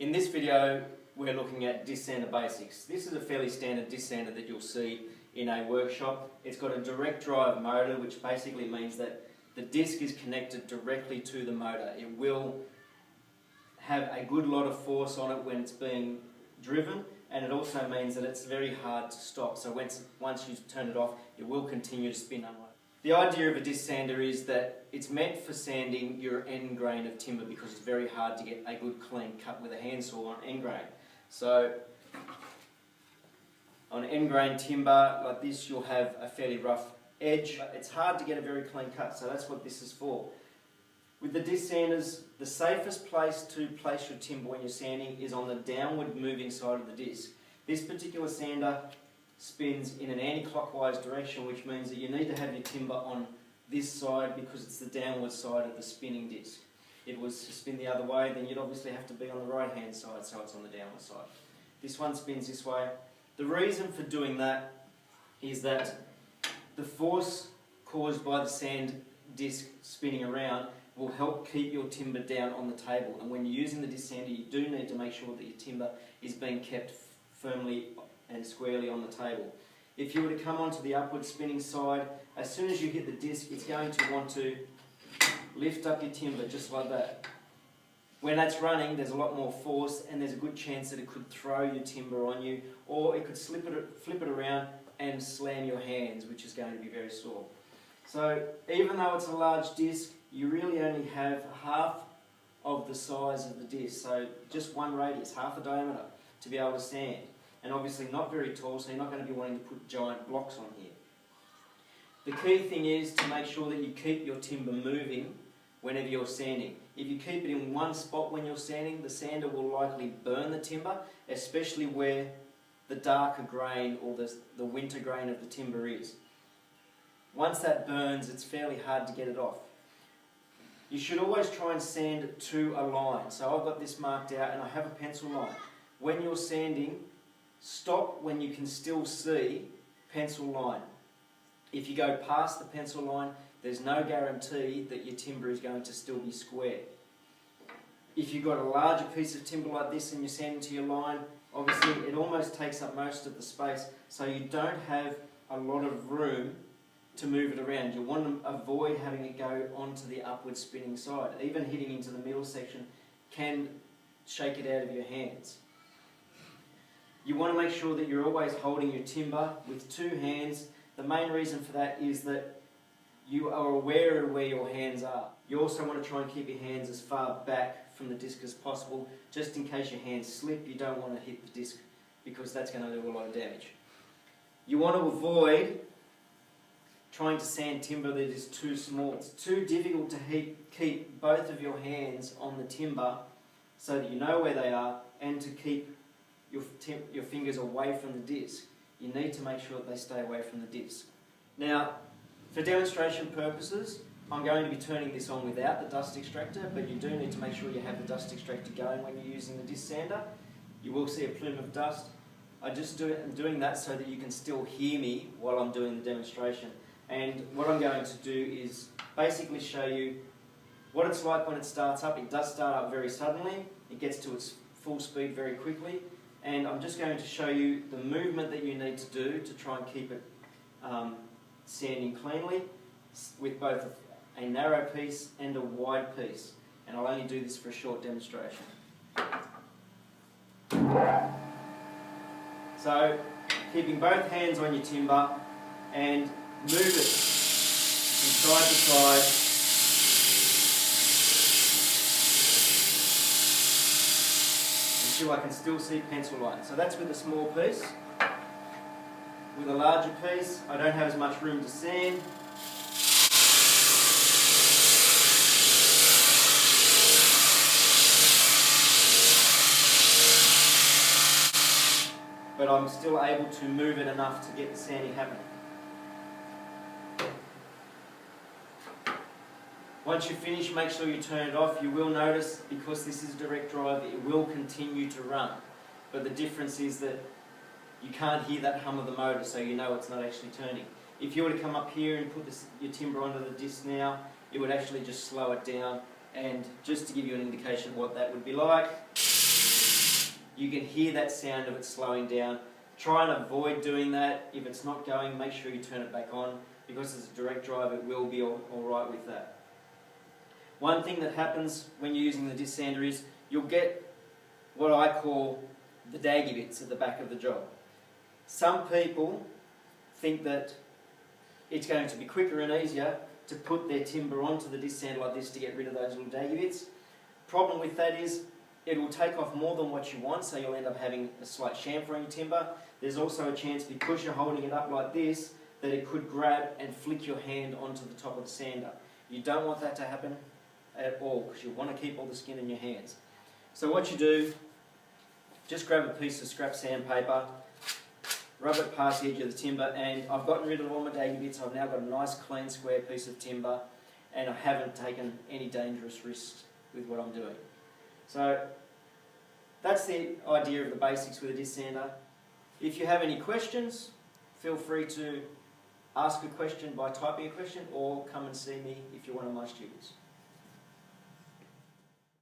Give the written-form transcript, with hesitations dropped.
In this video, we're looking at disc sander basics. This is a fairly standard disc sander that you'll see in a workshop. It's got a direct drive motor, which basically means that the disc is connected directly to the motor. It will have a good lot of force on it when it's being driven, and it also means that it's very hard to stop. So once you turn it off, it will continue to spin unload. The idea of a disc sander is that it's meant for sanding your end grain of timber because it's very hard to get a good clean cut with a handsaw on end grain. So on end grain timber like this, you'll have a fairly rough edge. It's hard to get a very clean cut, so that's what this is for. With the disc sanders, the safest place to place your timber when you're sanding is on the downward moving side of the disc. This particular sander spins in an anti-clockwise direction, which means that you need to have your timber on this side because it's the downward side of the spinning disc. If it was to spin the other way, then you'd obviously have to be on the right hand side, so it's on the downward side. This one spins this way. The reason for doing that is that the force caused by the sand disc spinning around will help keep your timber down on the table, and when you're using the disc sander, you do need to make sure that your timber is being kept firmly and squarely on the table. If you were to come onto the upward spinning side, as soon as you hit the disc, it's going to want to lift up your timber just like that. When that's running, there's a lot more force, and there's a good chance that it could throw your timber on you, or it could flip it around and slam your hands, which is going to be very sore. So even though it's a large disc, you really only have half of the size of the disc, so just one radius, half a diameter, to be able to sand. And obviously not very tall, so you're not going to be wanting to put giant blocks on here. The key thing is to make sure that you keep your timber moving whenever you're sanding. If you keep it in one spot when you're sanding, the sander will likely burn the timber, especially where the darker grain or the winter grain of the timber is. Once that burns, it's fairly hard to get it off. You should always try and sand to a line. So I've got this marked out and I have a pencil line. When you're sanding, stop when you can still see pencil line. If you go past the pencil line, there's no guarantee that your timber is going to still be square. If you've got a larger piece of timber like this and you're sanding to your line, obviously it almost takes up most of the space, so you don't have a lot of room to move it around. You want to avoid having it go onto the upward spinning side. Even hitting into the middle section can shake it out of your hands. You want to make sure that you're always holding your timber with two hands. The main reason for that is that you are aware of where your hands are. You also want to try and keep your hands as far back from the disc as possible, just in case your hands slip. You don't want to hit the disc because that's going to do a lot of damage. You want to avoid trying to sand timber that is too small. It's too difficult to keep both of your hands on the timber so that you know where they are, and to keep your fingers away from the disc. You need to make sure that they stay away from the disc. Now, for demonstration purposes, I'm going to be turning this on without the dust extractor, but you do need to make sure you have the dust extractor going when you're using the disc sander. You will see a plume of dust. I'm doing that so that you can still hear me while I'm doing the demonstration. And what I'm going to do is basically show you what it's like when it starts up. It does start up very suddenly. It gets to its full speed very quickly. And I'm just going to show you the movement that you need to do to try and keep it sanding cleanly with both a narrow piece and a wide piece. And I'll only do this for a short demonstration. So, keeping both hands on your timber and move it from side to side until I can still see pencil line. So that's with a small piece. With a larger piece, I don't have as much room to sand. But I'm still able to move it enough to get the sanding happening. Once you finish, make sure you turn it off. You will notice, because this is direct drive, it will continue to run. But the difference is that you can't hear that hum of the motor, so you know it's not actually turning. If you were to come up here and put your timber onto the disc now, it would actually just slow it down. And just to give you an indication of what that would be like, you can hear that sound of it slowing down. Try and avoid doing that. If it's not going, make sure you turn it back on, because as a direct drive it will be all right with that. One thing that happens when you're using the disc sander is you'll get what I call the daggy bits at the back of the job. Some people think that it's going to be quicker and easier to put their timber onto the disc sander like this to get rid of those little daggy bits. Problem with that is it will take off more than what you want, so you'll end up having a slight chamfer on your timber. There's also a chance, because you're holding it up like this, that it could grab and flick your hand onto the top of the sander. You don't want that to happen at all, because you want to keep all the skin in your hands. So what you do, just grab a piece of scrap sandpaper, rub it past the edge of the timber, and I've gotten rid of all my daggy bits. I've now got a nice clean square piece of timber, and I haven't taken any dangerous risks with what I'm doing. So that's the idea of the basics with a disc sander. If you have any questions, feel free to ask a question by typing a question, or come and see me if you're one of my students.